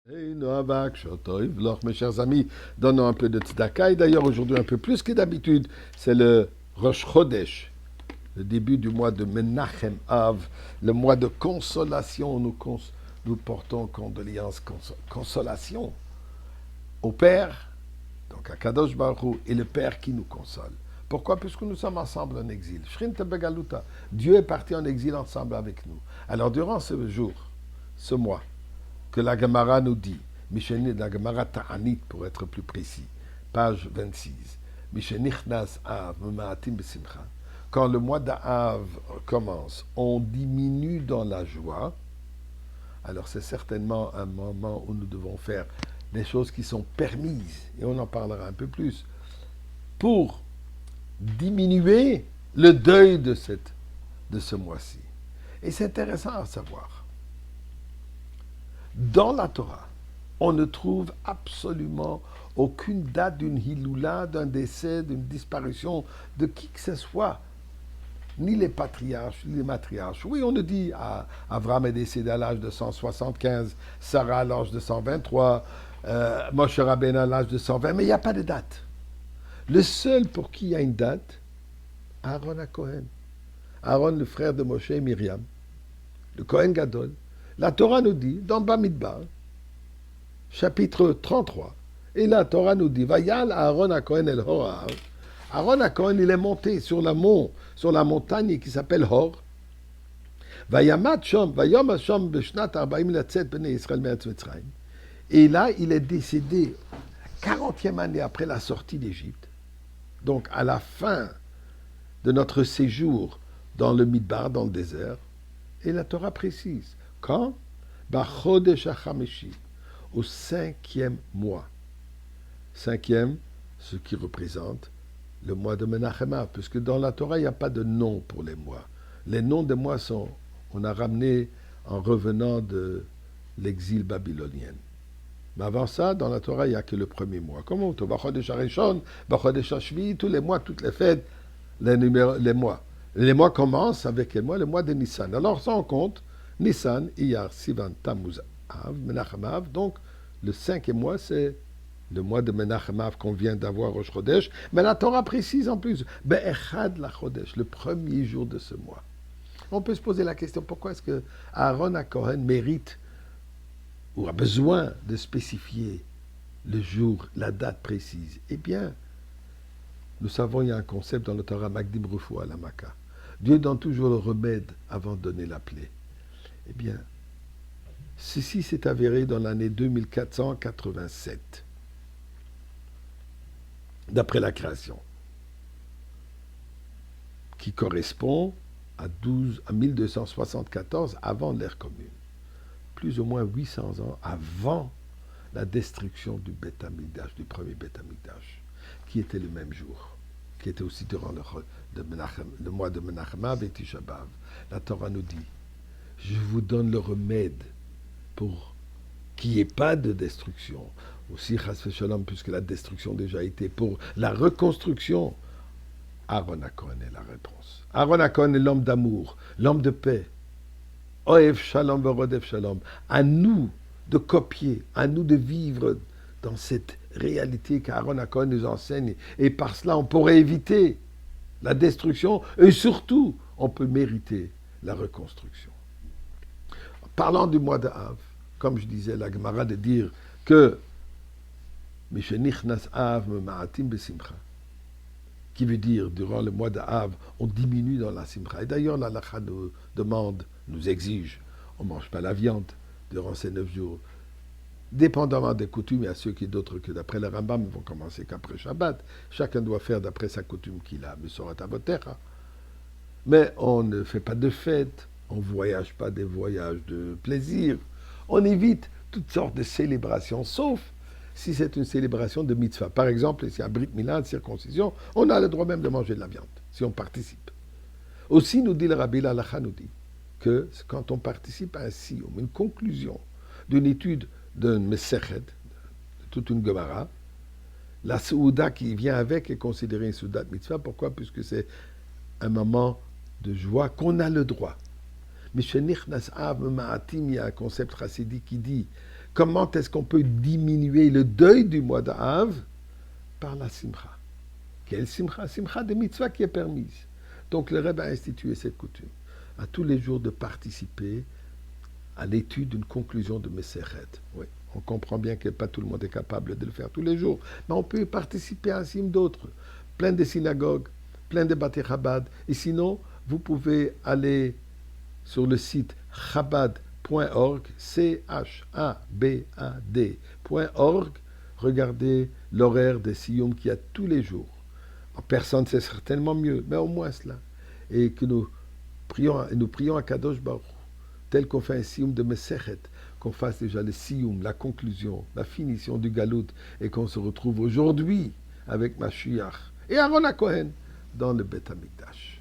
Mes chers amis, donnons un peu de tzedaka. Et d'ailleurs, aujourd'hui, un peu plus que d'habitude, c'est le Rosh Chodesh, le début du mois de Menachem Av, le mois de consolation. Nous portons condoléances, consolation au Père, donc à Kadosh Baruch Hu, et le Père qui nous console. Pourquoi? Puisque nous sommes ensemble en exil. Shrinta Begaluta. Dieu est parti en exil ensemble avec nous. Alors, durant ce jour, ce mois, que la Gemara nous dit, la Gemara Ta'anit pour être plus précis, page 26, quand le mois d'Av commence, on diminue dans la joie, alors c'est certainement un moment où nous devons faire des choses qui sont permises, et on en parlera un peu plus, pour diminuer le deuil de ce mois-ci. Et c'est intéressant à savoir. Dans la Torah, on ne trouve absolument aucune date d'une hiloula, d'un décès, d'une disparition de qui que ce soit, ni les patriarches, ni les matriarches. Oui, on nous dit Abraham est décédé à l'âge de 175, Sarah à l'âge de 123, Moshe Rabbeinu à l'âge de 120, mais il n'y a pas de date. Le seul pour qui il y a une date, Aaron à Cohen. Aaron, le frère de Moshe et Myriam, le Cohen Gadol. La Torah nous dit, dans Bamidbar, chapitre 33, et la Torah nous dit, Vayal Aaron à Cohen el Hor. Aaron à Cohen, il est monté sur la montagne qui s'appelle Hor. Vayamat Shom, Vayom Shom Beshnat Arbaim Latzet Bnei Israël Me'etz Mitzrayim. Et là, il est décédé 40e année après la sortie d'Égypte. Donc, à la fin de notre séjour dans le Midbar, dans le désert. Et la Torah précise, quand? Bachodesh HaChameshi, au 5e mois. 5e, ce qui représente le mois de Menachem Av, puisque dans la Torah, il n'y a pas de nom pour les mois. Les noms des mois on a ramené en revenant de l'exil babylonien. Mais avant ça, dans la Torah, il n'y a que le premier mois. Comment? Bachodesh HaRishon, Bachodesh HaShvi, tous les mois, toutes les fêtes, les mois. Les mois commencent avec le mois de Nissan. Alors, ça, on compte Nissan, Iyar, Sivan, Tammuz, Av, Menachem Av. Donc, le 5e mois, c'est le mois de Menachem Av qu'on vient d'avoir au Chodesh. Mais la Torah précise en plus, Be'echad la Chodesh, le premier jour de ce mois. On peut se poser la question, pourquoi est-ce que Aaron à Cohen mérite ou a besoin de spécifier le jour, la date précise? Eh bien, nous savons, il y a un concept dans le Torah, Magdim Rufou à la Maka. Dieu donne toujours le remède avant de donner la plaie. Eh bien, ceci s'est avéré dans l'année 2487, d'après la création, qui correspond à 1274 avant l'ère commune. Plus ou moins 800 ans avant la destruction du Beth Amikdash, du premier Beth Amikdash, qui était le même jour, qui était aussi durant le mois de Menachem Av et Tisha B'Av. La Torah nous dit, je vous donne le remède pour qu'il n'y ait pas de destruction. Aussi, Chas v'Shalom, puisque la destruction déjà été pour la reconstruction. Aaron HaKohen est la réponse. Aaron HaKohen est l'homme d'amour, l'homme de paix. Oev Shalom v'Rodef Shalom. À nous de copier, à nous de vivre dans cette réalité qu'Aaron HaKohen nous enseigne. Et par cela, on pourrait éviter la destruction et surtout, on peut mériter la reconstruction. Parlant du mois d'Av, comme je disais, la Gemara de dire que Mishenichnas Av Ma'atim Besimcha, qui veut dire, durant le mois d'Av, on diminue dans la Simcha. Et d'ailleurs, la Lacha nous demande, nous exige, on ne mange pas la viande durant ces 9 jours. Dépendamment des coutumes, il y a ceux qui d'autres que d'après le Rambam vont commencer qu'après Shabbat. Chacun doit faire d'après sa coutume qu'il a, Mesorat Avotera. Mais on ne fait pas de fête, on ne voyage pas des voyages de plaisir. On évite toutes sortes de célébrations, sauf si c'est une célébration de mitzvah. Par exemple, s'il y a Brit Milah, circoncision, on a le droit même de manger de la viande, si on participe. Aussi, nous dit le Rabbi Lalacha, nous dit que quand on participe à un siyum, une conclusion d'une étude d'un Mesechet, de toute une Gemara, la Souda qui vient avec est considérée une Souda de mitzvah. Pourquoi? Puisque c'est un moment de joie qu'on a le droit. Mais chez Nichnas Av Ma'atim, il y a un concept chassidique qui dit comment est-ce qu'on peut diminuer le deuil du mois d'Av? Par la simcha. Quelle simcha? Simcha de mitzvah qui est permise. Donc le Rebbe a institué cette coutume, à tous les jours de participer à l'étude d'une conclusion de Mesechet. Oui, on comprend bien que pas tout le monde est capable de le faire tous les jours, mais on peut y participer ainsi d'autres. Plein de synagogues, plein de Bate Chabad. Et sinon, vous pouvez aller sur le site chabad.org, chabad.org, regardez l'horaire des Siyum qu'il y a tous les jours. Personne ne sait certainement mieux, mais au moins cela. Et que nous prions à Kadosh Baruch, tel qu'on fait un Siyum de Mesechet, qu'on fasse déjà le Siyum, la conclusion, la finition du Galout, et qu'on se retrouve aujourd'hui avec Mashiach et Aaron HaKohen dans le Beth HaMikdash.